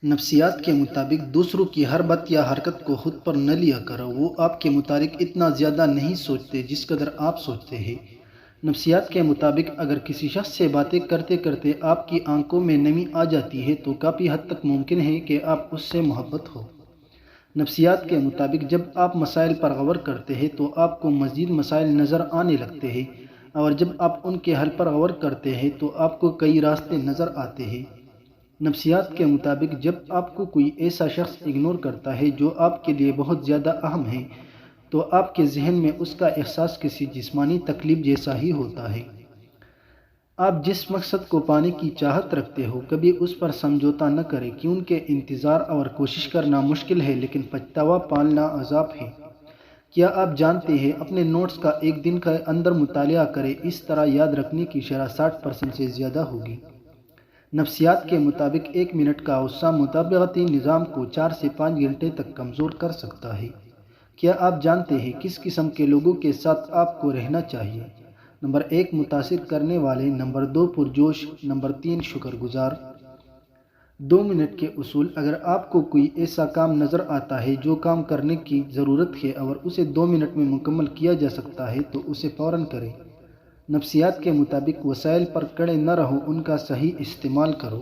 نفسیات کے مطابق دوسروں کی ہر بات یا حرکت کو خود پر نہ لیا کرو، وہ آپ کے متعلق اتنا زیادہ نہیں سوچتے جس قدر آپ سوچتے ہیں۔ نفسیات کے مطابق اگر کسی شخص سے باتیں کرتے کرتے آپ کی آنکھوں میں نمی آ جاتی ہے تو کافی حد تک ممکن ہے کہ آپ اس سے محبت ہو۔ نفسیات کے مطابق جب آپ مسائل پر غور کرتے ہیں تو آپ کو مزید مسائل نظر آنے لگتے ہیں، اور جب آپ ان کے حل پر غور کرتے ہیں تو آپ کو کئی راستے نظر آتے ہیں۔ نفسیات کے مطابق جب آپ کو کوئی ایسا شخص اگنور کرتا ہے جو آپ کے لیے بہت زیادہ اہم ہے تو آپ کے ذہن میں اس کا احساس کسی جسمانی تکلیف جیسا ہی ہوتا ہے۔ آپ جس مقصد کو پانے کی چاہت رکھتے ہو کبھی اس پر سمجھوتا نہ کریں، کیونکہ انتظار اور کوشش کرنا مشکل ہے لیکن پچھتاوا پالنا عذاب ہے۔ کیا آپ جانتے ہیں اپنے نوٹس کا ایک دن کے اندر مطالعہ کریں، اس طرح یاد رکھنے کی شرح 60% سے زیادہ ہوگی۔ نفسیات کے مطابق 1 منٹ کا غصہ مطابقتی نظام کو 4 سے 5 گھنٹے تک کمزور کر سکتا ہے۔ کیا آپ جانتے ہیں کس قسم کے لوگوں کے ساتھ آپ کو رہنا چاہیے؟ نمبر 1 متاثر کرنے والے، نمبر 2 پرجوش، نمبر 3 شکر گزار۔ 2 منٹ کے اصول: اگر آپ کو کوئی ایسا کام نظر آتا ہے جو کام کرنے کی ضرورت ہے اور اسے 2 منٹ میں مکمل کیا جا سکتا ہے تو اسے فوراً کریں۔ نفسیات کے مطابق وسائل پر کڑے نہ رہو، ان کا صحیح استعمال کرو۔